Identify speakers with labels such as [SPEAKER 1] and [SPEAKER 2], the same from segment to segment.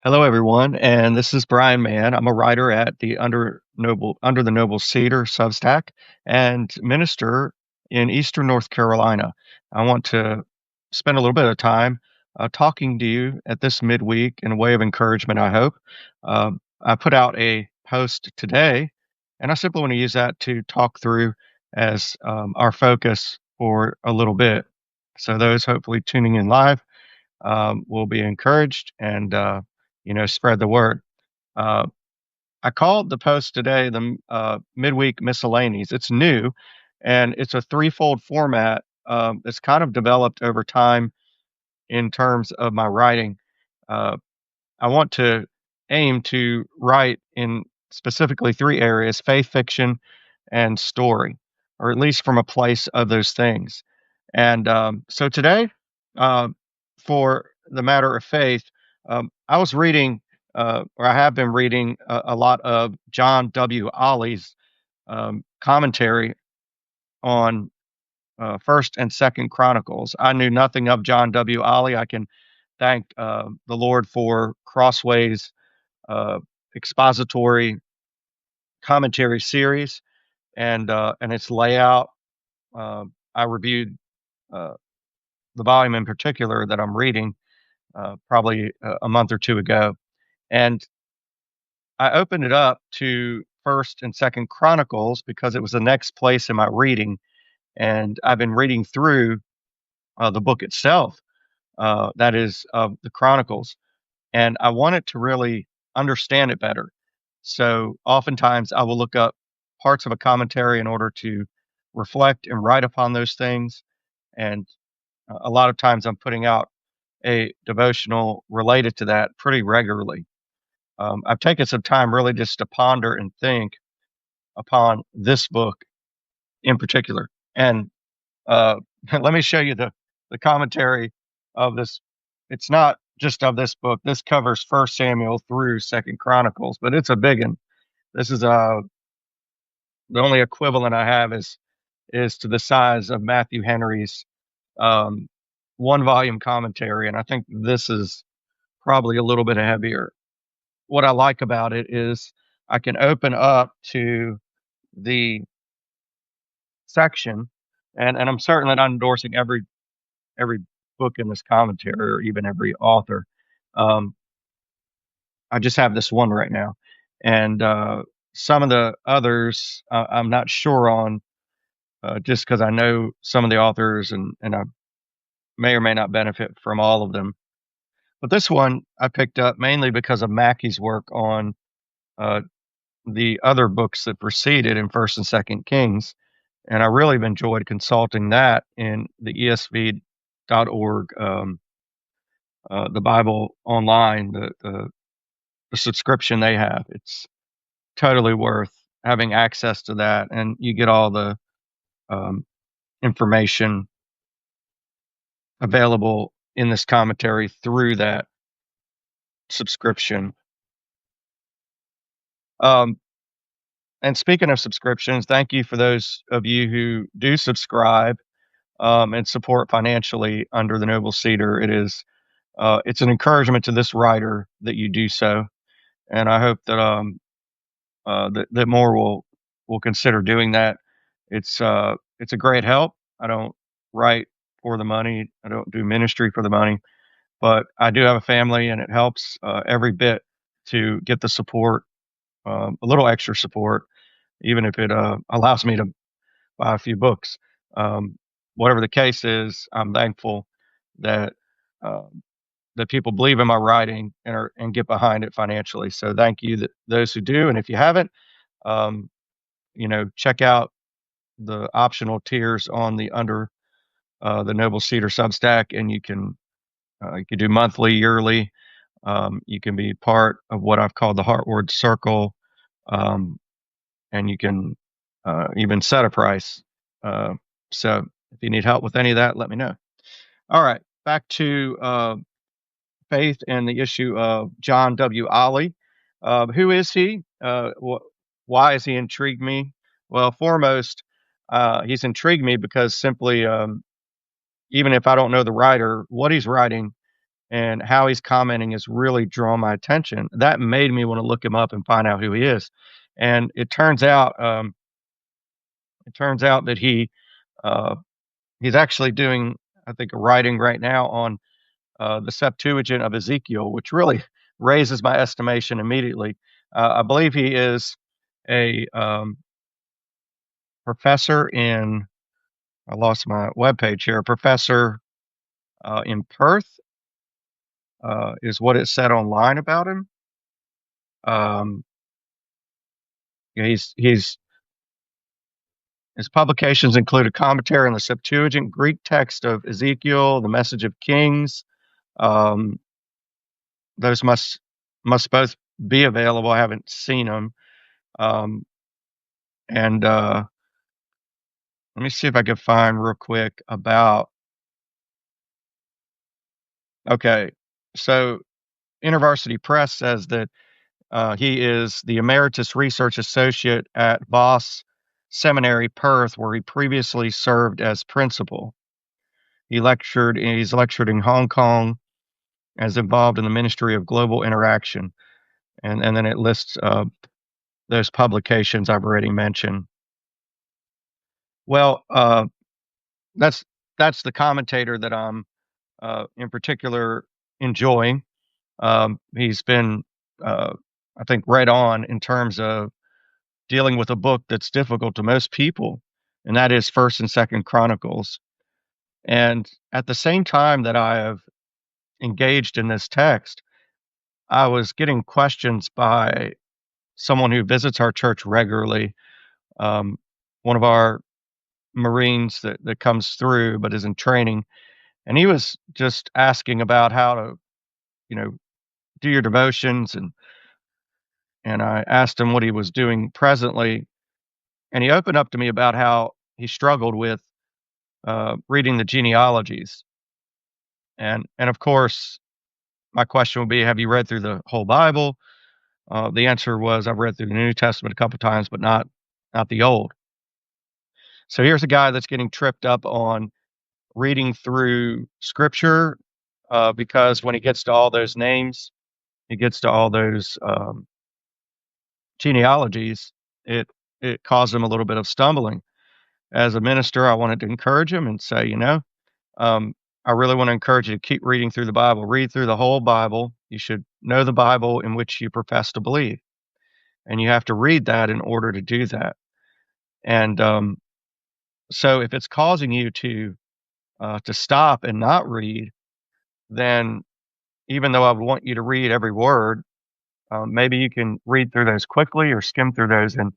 [SPEAKER 1] Hello, everyone, and this is Brian Mann. I'm a writer at the Under the Noble Cedar Substack and minister in Eastern North Carolina. I want to spend a little bit of time talking to you at this midweek in a way of encouragement. I hope I put out a post today, and I simply want to use that to talk through as our focus for a little bit. So those hopefully tuning in live will be encouraged and spread the word. Uh, I called the post today the midweek miscellanies. It's new, and it's a threefold format. It's kind of developed over time in terms of my writing. Uh, I want to aim to write in specifically three areas: faith, fiction, and story, or at least from a place of those things. And so today, uh, for the matter of faith, I was reading, or I have been reading a lot of John W. Ollie's commentary on First and Second Chronicles. I knew nothing of John W. Ollie. I can thank the Lord for Crossway's expository commentary series and its layout. I reviewed uh, the volume in particular that I'm reading probably a month or two ago, and I opened it up to First and Second Chronicles because it was the next place in my reading, and I've been reading through the book itself. That is the Chronicles, and I wanted to really understand it better. So oftentimes I will look up parts of a commentary in order to reflect and write upon those things. And a lot of times I'm putting out a devotional related to that pretty regularly. I've taken some time really just to ponder and think upon this book in particular. And uh, let me show you the commentary of this. It's not just of this book. This covers First Samuel through Second Chronicles, but it's a big one. This is the only equivalent I have is to the size of Matthew Henry's um, one volume commentary, and I think this is probably a little bit heavier. What I like about it is I can open up to the section, and I'm certainly not endorsing every book in this commentary or even every author. Um, I just have this one right now, and some of the others I'm not sure on, just because I know some of the authors and I may or may not benefit from all of them. But this one I picked up mainly because of Mackey's work on uh, the other books that preceded in First and Second Kings, and I really have enjoyed consulting that in the ESV.org, the Bible online, the subscription they have. It's totally worth having access to that, and you get all the um, information available in this commentary through that subscription. Um, and speaking of subscriptions, thank you for those of you who do subscribe and support financially under the Noble Cedar. It's an encouragement to this writer that you do so, and I hope that that more will consider doing that. It's a great help. I don't write for the money. I don't do ministry for the money, but I do have a family, and it helps every bit to get the support, a little extra support, even if it allows me to buy a few books. Um, Whatever the case is, I'm thankful that uh, that people believe in my writing and get behind it financially. So thank you that those who do, and if you haven't, um, check out the optional tiers on the under the Noble Cedar Substack, and you can do monthly, yearly. You can be part of what I've called the Heartward Circle, um, and you can even set a price. Uh, so if you need help with any of that, let me know. All right, back to faith and the issue of John W. Ollie. Who is he? Why has he intrigued me? Well, foremost, he's intrigued me because simply, even if I don't know the writer, what he's writing and how he's commenting has really drawn my attention. That made me wanna look him up and find out who he is, and it turns out that uh, he's actually doing, I think, a writing right now on, the Septuagint of Ezekiel, which really raises my estimation immediately. I believe he is a, professor in I lost my webpage here, a professor, in Perth, is what it said online about him. Um, yeah, his publications include a commentary on the Septuagint, Greek text of Ezekiel, the Message of Kings. Um, those must both be available. I haven't seen them. Um, and let me see if I can find real quick about. Okay, so InterVarsity Press says that he is the emeritus research associate at Voss Seminary, Perth, where he previously served as principal. He's lectured in Hong Kong, as involved in the Ministry of Global Interaction, and then it lists those publications I've already mentioned. Well, that's that's the commentator that I'm in particular enjoying. He's been, uh, I think, right on in terms of dealing with a book that's difficult to most people, and that is First and Second Chronicles. And at the same time that I have engaged in this text, I was getting questions by someone who visits our church regularly, um, one of our Marines that comes through but is in training, and he was just asking about how to, you know, do your devotions, and I asked him what he was doing presently, and he opened up to me about how he struggled with reading the genealogies, and of course, my question would be, have you read through the whole Bible? The answer was, I've read through the New Testament a couple times, but not the Old. So here's a guy that's getting tripped up on reading through Scripture because when he gets to all those names, he gets to all those genealogies. It it caused him a little bit of stumbling. As a minister, I wanted to encourage him and say, Um, I really want to encourage you to keep reading through the Bible. Read through the whole Bible. You should know the Bible in which you profess to believe, and you have to read that in order to do that. And so, if it's causing you to stop and not read, then even though I would want you to read every word, maybe you can read through those quickly or skim through those and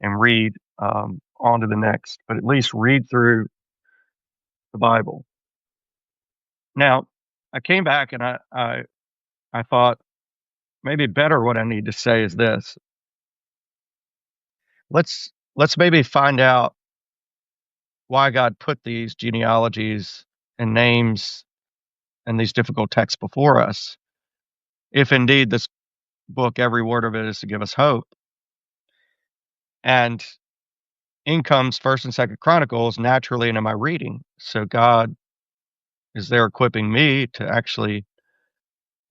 [SPEAKER 1] read on to the next. But at least read through the Bible. Now, I came back and I thought maybe better what I need to say is this. Let's maybe find out why God put these genealogies and names and these difficult texts before us. If indeed this book, every word of it is to give us hope. And in comes First and Second Chronicles naturally into my reading. So God is there equipping me to actually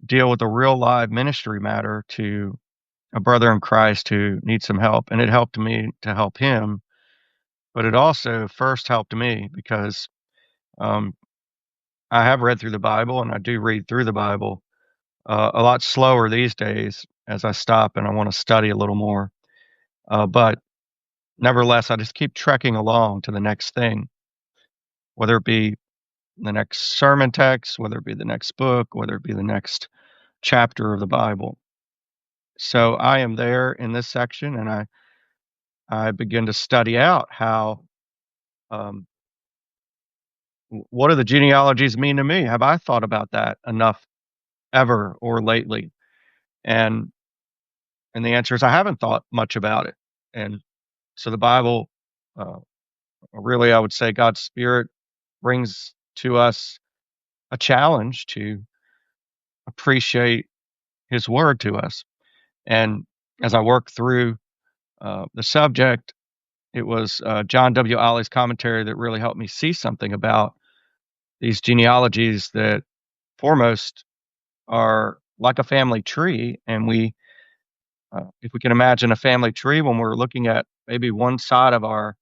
[SPEAKER 1] deal with a real live ministry matter to a brother in Christ who needs some help. And it helped me to help him, but it also first helped me because um, I have read through the Bible, and I do read through the Bible a lot slower these days as I stop and I want to study a little more. But nevertheless, I just keep trekking along to the next thing, whether it be the next sermon text, whether it be the next book, whether it be the next chapter of the Bible. So I am there in this section, and I begin to study out how um, what do the genealogies mean to me? Have I thought about that enough ever or lately? And and the answer is I haven't thought much about it. And so the Bible, uh, really, I would say God's Spirit brings to us a challenge to appreciate His Word to us. And as I work through the subject, it was John W. Ollie's commentary that really helped me see something about these genealogies that foremost are like a family tree, and if we can imagine a family tree when we're looking at maybe one side of our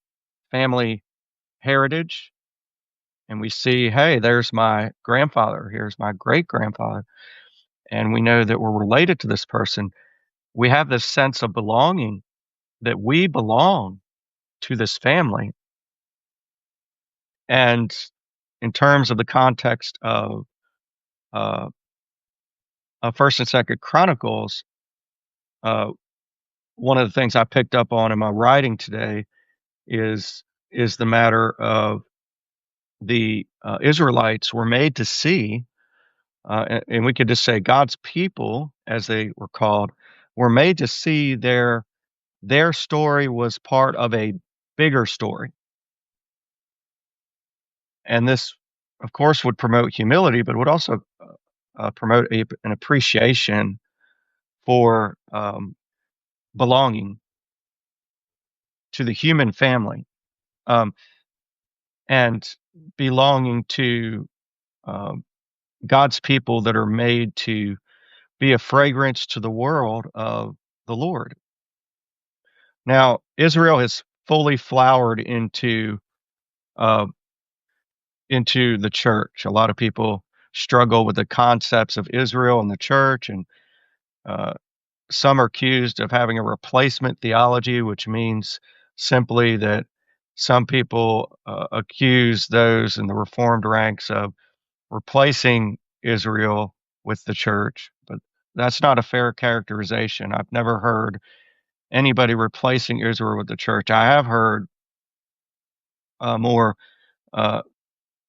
[SPEAKER 1] family heritage, and we see, hey, there's my grandfather, here's my great grandfather, and we know that we're related to this person. We have this sense of belonging that we belong to this family. And in terms of the context uh, of First and Second Chronicles, uh, one of the things I picked up on in my writing today is is the matter of the Israelites were made to see, and we could just say God's people, as they were called, were made to see their story was part of a bigger story, and this, of course, would promote humility, but would also promote an appreciation for belonging to the human family, um, and belonging to um, God's people that are made to be a fragrance to the world of the Lord. Now, Israel has fully flowered uh, into the church. A lot of people struggle with the concepts of Israel and the church, and uh, some are accused of having a replacement theology, which means simply that some people accuse those in the Reformed ranks of replacing Israel with the church, but that's not a fair characterization. I've never heard anybody replacing Israel with the church. I have heard more uh,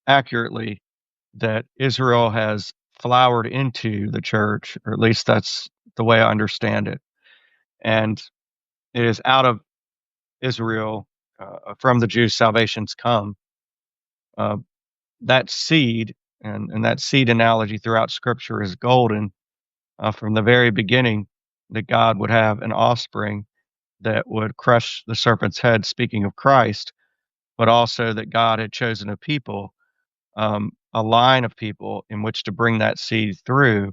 [SPEAKER 1] accurately that Israel has flowered into the church, or at least that's the way I understand it. And it is out of Israel, from the Jews, salvation's come. Uh, that seed, and that seed analogy throughout Scripture is golden. From the very beginning, that God would have an offspring that would crush the serpent's head, speaking of Christ, but also that God had chosen a people, a line of people in which to bring that seed through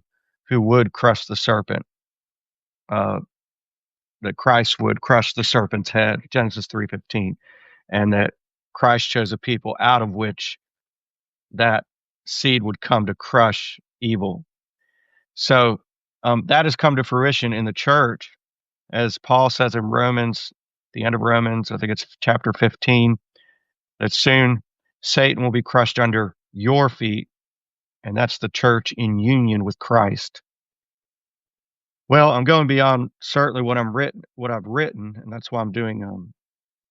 [SPEAKER 1] who would crush the serpent, uh, that Christ would crush the serpent's head, Genesis 3:15, and that Christ chose a people out of which that seed would come to crush evil. So that has come to fruition in the church, as Paul says in Romans, the end of Romans, I think it's chapter 15, that soon Satan will be crushed under your feet, and that's the church in union with Christ. Well, I'm going beyond certainly what I've written, and that's why I'm doing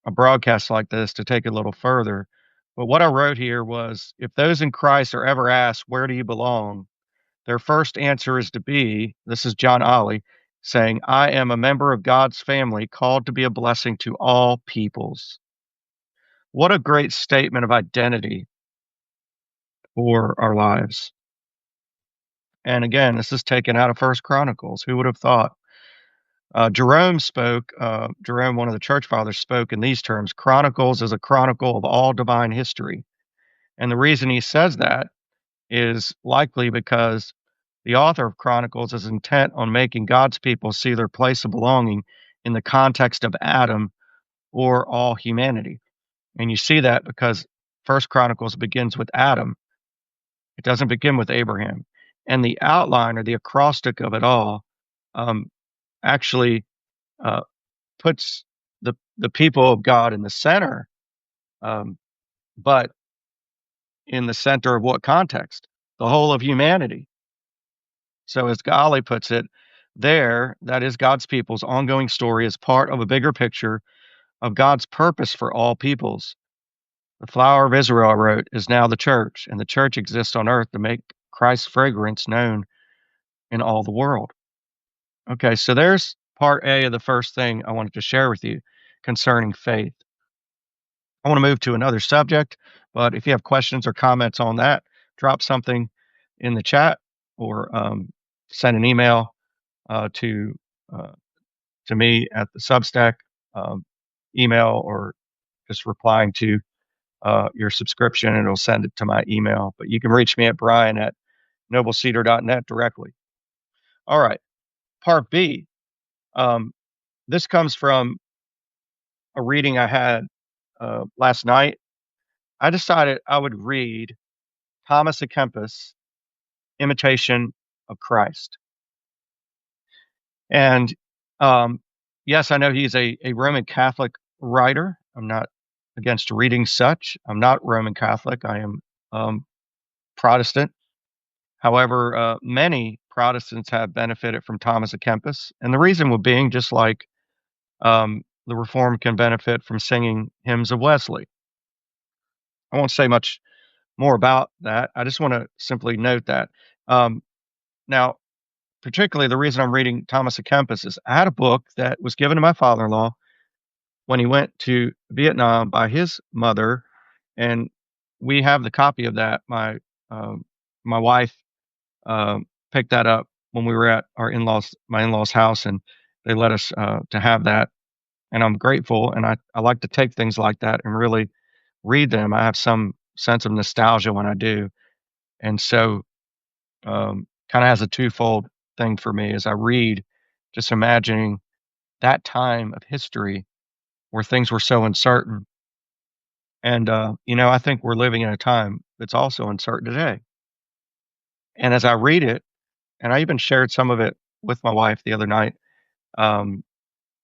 [SPEAKER 1] a broadcast like this to take it a little further. But what I wrote here was, if those in Christ are ever asked, "Where do you belong?" their first answer is to be, this is John Ollie saying, "I am a member of God's family, called to be a blessing to all peoples." What a great statement of identity for our lives. And again, this is taken out of First Chronicles. Who would have thought? Jerome, one of the church fathers, spoke in these terms: Chronicles is a chronicle of all divine history. And the reason he says that is likely because the author of Chronicles is intent on making God's people see their place of belonging in the context of Adam or all humanity. And you see that because First Chronicles begins with Adam. It doesn't begin with Abraham. And the outline or the acrostic of it all um, actually uh, puts the people of God in the center, um, but in the center of what context? The whole of humanity. So, as Golly puts it, there, that is God's people's ongoing story is part of a bigger picture of God's purpose for all peoples. The flower of Israel, I wrote, is now the church, and the church exists on earth to make Christ's fragrance known in all the world. Okay, so there's part A of the first thing I wanted to share with you concerning faith. I want to move to another subject, but if you have questions or comments on that, drop something in the chat or send an email uh, to uh, to me at the Substack um, email, or just replying to your subscription, and it'll send it to my email. But you can reach me at Brian at noblecedar.net directly. All right, part B. Um, this comes from a reading I had last night. I decided I would read Thomas A. Kempis' Imitation of Christ. And yes, I know he's a Roman Catholic writer. I'm not against reading such. I'm not Roman Catholic. I am Protestant. However, many Protestants have benefited from Thomas A. Kempis, and the reason would being just like the Reformed can benefit from singing hymns of Wesley. I won't say much more about that. I just want to simply note that. Um, now, particularly the reason I'm reading Thomas A. Kempis is I had a book that was given to my father-in-law when he went to Vietnam by his mother, and we have the copy of that. Um, my wife picked that up when we were at my in-laws' house, and they let us to have that. And I'm grateful, and I like to take things like that and really read them. I have some sense of nostalgia when I do, and so kind of has a twofold thing for me as I read, just imagining that time of history where things were so uncertain. And I think we're living in a time that's also uncertain today. And as I read it, and I even shared some of it with my wife the other night, um,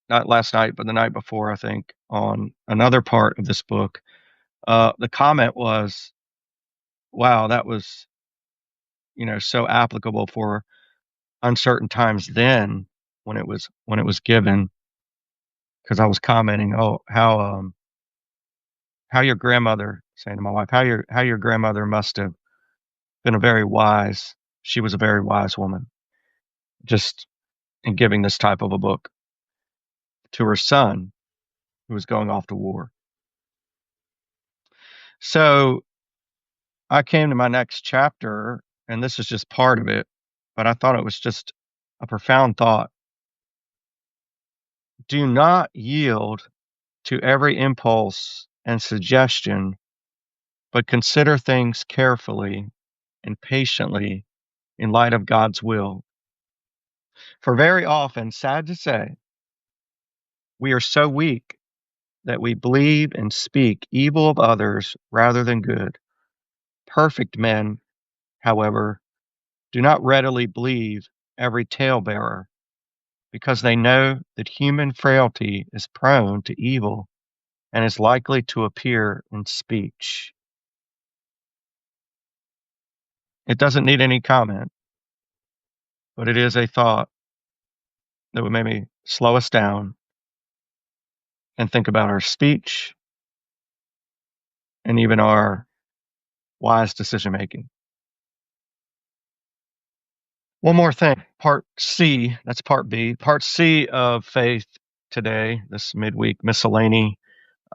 [SPEAKER 1] not last night, but the night before, I think, on another part of this book. The comment was, "Wow, that was so applicable for uncertain times then when it was given." Because I was commenting, "Oh, how your grandmother," saying to my wife, how your grandmother must have been a very wise. She was a very wise woman, just in giving this type of a book to her son who was going off to war." So I came to my next chapter, and this is just part of it, but I thought it was just a profound thought. Do not yield to every impulse and suggestion, but consider things carefully and patiently in light of God's will. For very often, sad to say, we are so weak that we believe and speak evil of others rather than good. Perfect men, however, do not readily believe every talebearer, because they know that human frailty is prone to evil and is likely to appear in speech. It doesn't need any comment, but it is a thought that would maybe slow us down and think about our speech and even our wise decision making. One more thing, part C, that's part B. Part C of faith today, this midweek miscellany,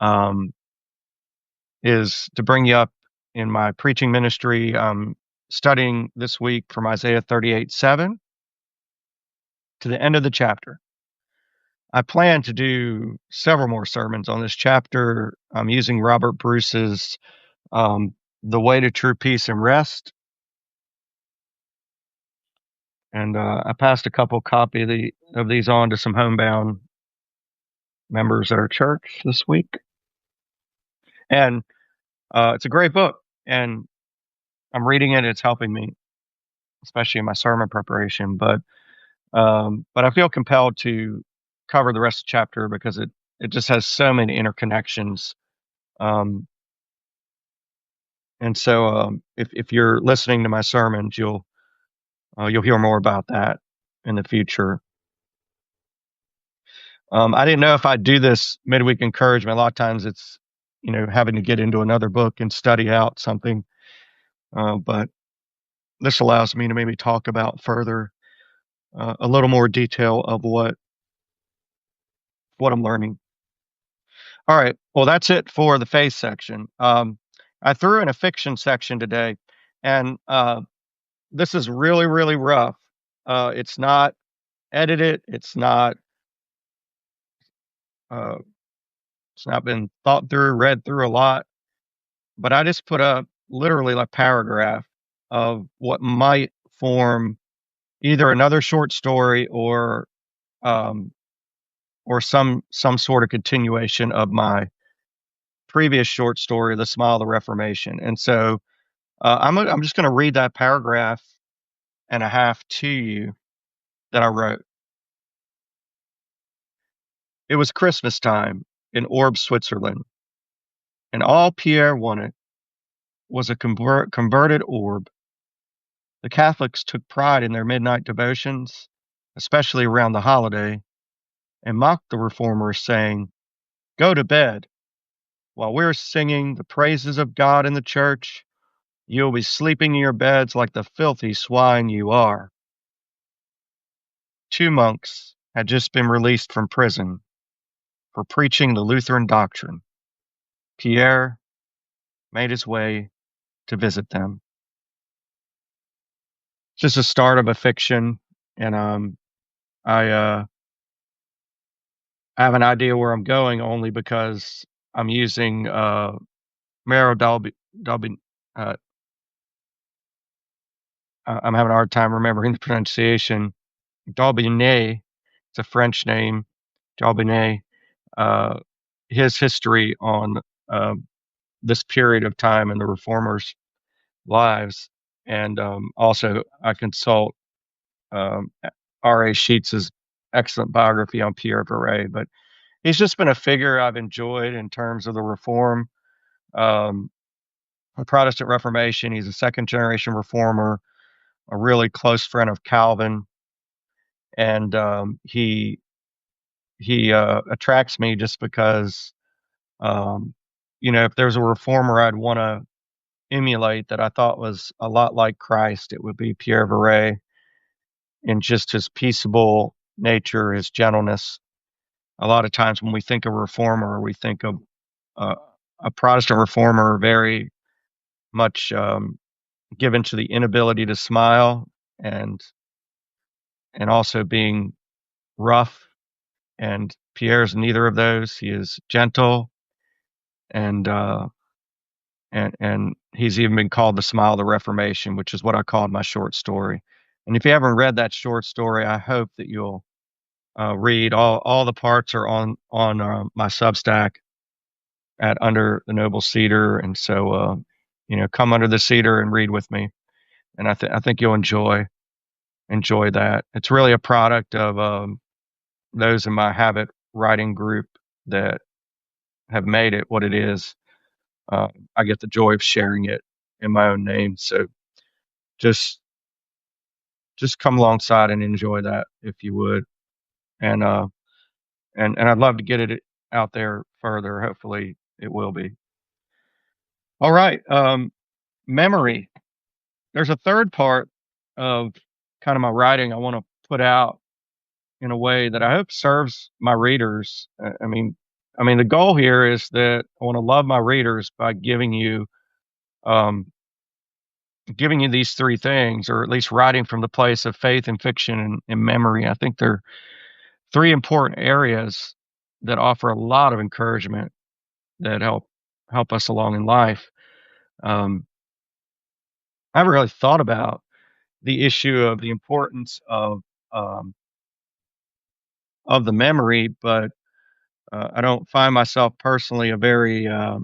[SPEAKER 1] um, is to bring you up in my preaching ministry. Studying this week from Isaiah 38:7 to the end of the chapter. I plan to do several more sermons on this chapter. I'm using Robert Bruce's The Way to True Peace and Rest. And I passed a couple copy of these on to some homebound members at our church this week. And it's a great book. And I'm reading it. It's helping me, especially in my sermon preparation. But I feel compelled to cover the rest of the chapter because it just has so many interconnections. Um, and so if you're listening to my sermons, you'll hear more about that in the future. I didn't know if I'd do this midweek encouragement. A lot of times it's having to get into another book and study out something, but this allows me to maybe talk about further a little more detail of what I'm learning. All right. Well, that's it for the faith section. I threw in a fiction section today, and this is really, really rough. It's not edited. Uh, it's not been thought through, read through a lot. But I just put up literally a paragraph of what might form either another short story um, or some sort of continuation of my previous short story, "The Smile of the Reformation." And so, I'm just gonna read that paragraph and a half to you that I wrote. It was Christmas time in Orb, Switzerland, and all Pierre wanted was a converted orb. The Catholics took pride in their midnight devotions, especially around the holiday, and mocked the reformers, saying, "Go to bed. While we're singing the praises of God in the church, you'll be sleeping in your beds like the filthy swine you are." Two monks had just been released from prison for preaching the Lutheran doctrine. Pierre made his way to visit them. Just the start of a fiction, and I have an idea where I'm going only because I'm using Mero Dalby. Uh, I'm having a hard time remembering the pronunciation. Dalbinet, it's a French name. Dalbinet. Uh, his history on uh, this period of time in the reformers' lives, and also I consult um, R.A. Sheets's excellent biography on Pierre Viret. But he's just been a figure I've enjoyed in terms of the reform, um, a Protestant Reformation. He's a second generation reformer, a really close friend of Calvin, and he attracts me just because um, if there's a reformer I'd want to emulate that I thought was a lot like Christ, it would be Pierre Viret in just his peaceable nature, his gentleness. A lot of times when we think of reformer, we think of uh, a Protestant reformer very much given to the inability to smile and also being rough. And Pierre's neither of those. He is gentle and he's even been called the smile of the Reformation, which is what I called my short story. And if you haven't read that short story, I hope that you'll read. All the parts are on my Substack at Under the Noble Cedar, and so come under the cedar and read with me. And I think you'll enjoy that. It's really a product of those in my habit writing group that have made it what it is. Uh, I get the joy of sharing it in my own name. So just come alongside and enjoy that if you would. And I'd love to get it out there further. Hopefully it will be. All right. Memory. There's a third part of kind of my writing I want to put out in a way that I hope serves my readers. I mean, the goal here is that I want to love my readers by um, giving you these three things, or at least writing from the place of faith and fiction and memory. I think they're three important areas that offer a lot of encouragement that help us along in life. Um, I haven't really thought about the issue of the importance um, of the memory, but I don't find myself personally a very uh,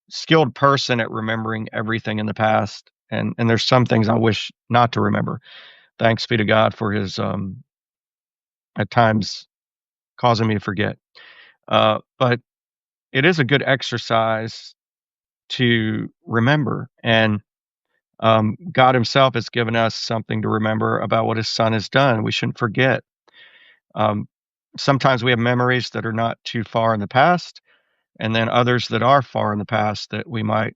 [SPEAKER 1] skilled person at remembering everything in the past, and there's some things I wish not to remember. Thanks be to God for His at times causing me to forget. But it is a good exercise to remember, and God Himself has given us something to remember about what His Son has done. We shouldn't forget. Um, Sometimes we have memories that are not too far in the past, and then others that are far in the past that we might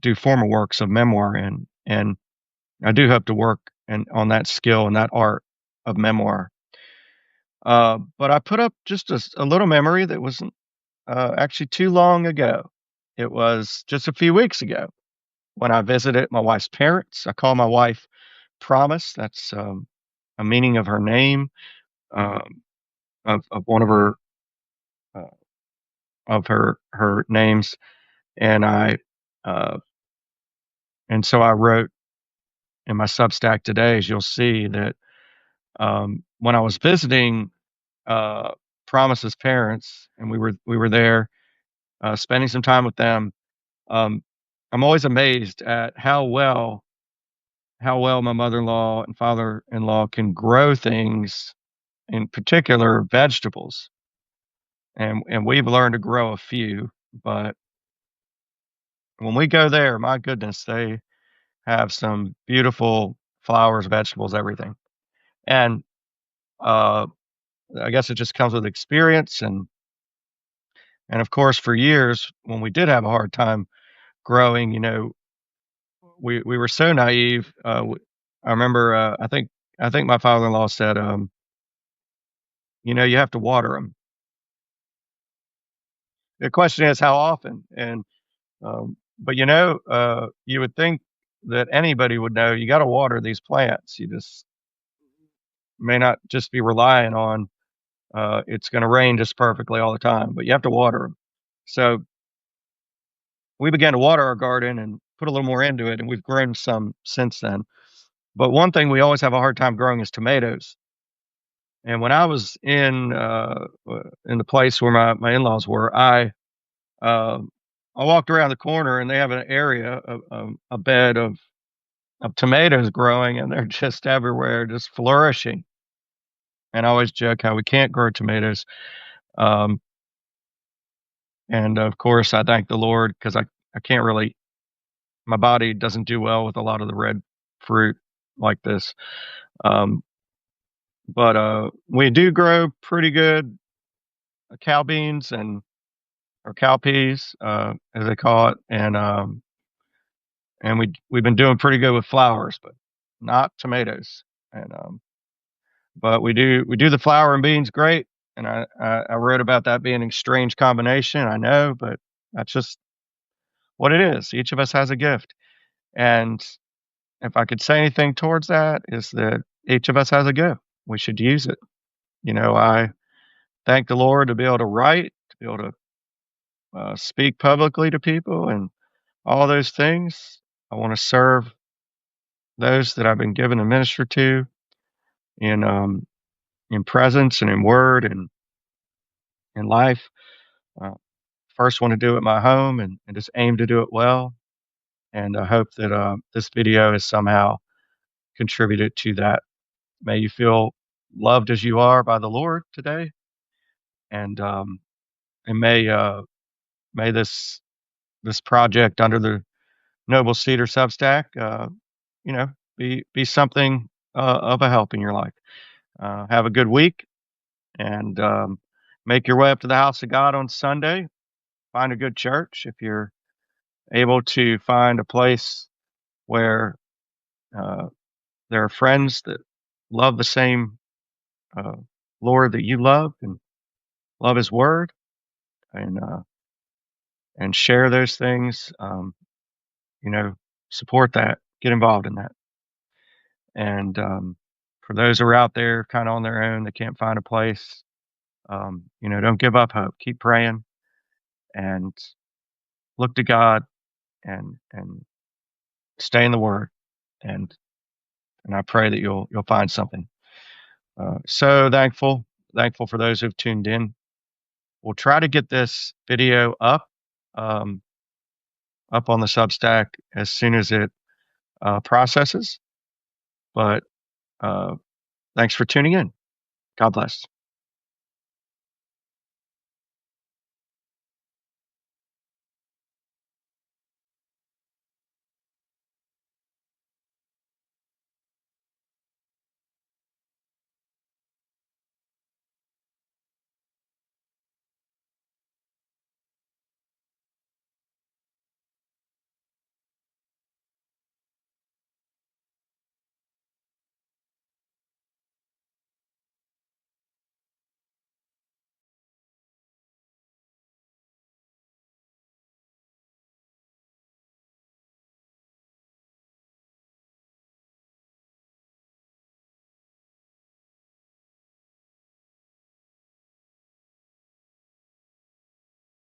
[SPEAKER 1] do formal works of memoir in. And I do hope to work on that skill and that art of memoir. But I put up just a little memory that wasn't actually too long ago. It was just a few weeks ago when I visited my wife's parents. I call my wife Promise. That's a meaning of her name, um, of one of uh, her names, and I uh, And so I wrote in my Substack today, as you'll see, that when I was visiting uh, Promise's parents, and we were there spending some time with them, um, I'm always amazed at how well my mother-in-law and father-in-law can grow things, in particular vegetables. And we've learned to grow a few, but when we go there, my goodness, they have some beautiful flowers, vegetables, everything. And uh, I guess it just comes with experience, and of course, for years when we did have a hard time growing, we were so naive. I remember, I think my father-in-law said, you have to water them. The question is how often, and but you would think that anybody would know you got to water these plants. You just may not just be relying on it's going to rain just perfectly all the time, but you have to water them. So we began to water our garden and put a little more into it, and we've grown some since then. But one thing we always have a hard time growing is tomatoes. And when I was in the place where my in-laws were, um, I walked around the corner and they have an area, a bed of tomatoes growing, and they're just everywhere, just flourishing. And I always joke how we can't grow tomatoes. Um, and of course, I thank the Lord because I can't really, my body doesn't do well with a lot of the red fruit like this. Um, but we do grow pretty good cow beans or cowpeas, as they call it, and we've been doing pretty good with flowers, but not tomatoes. And but we do the flower and beans great, and I wrote about that being a strange combination. I know, but that's just what it is. Each of us has a gift, and if I could say anything towards that, is that each of us has a gift. We should use it. I thank the Lord to be able to write, to be able to speak publicly to people, and all those things. I want to serve those that I've been given to minister to in in presence and in word and in life. Uh, First, want to do it in my home and just aim to do it well. And I hope that this video has somehow contributed to that. May you feel loved as you are by the Lord today, and may this project under the Noble Cedar Substack, you know, be something of a help in your life. Have a good week, and make your way up to the house of God on Sunday. Find a good church if you're able to find a place where uh, there are friends that love the same uh, Lord that you love and love His Word, and share those things. You know, support that, get involved in that, and for those who are out there kind of on their own, they can't find a place. Don't give up hope. Keep praying and look to God, and stay in the Word, and I pray that you'll find something. So thankful for those who've tuned in. We'll try to get this video um, up on the Substack as soon as it processes. But uh, thanks for tuning in. God bless.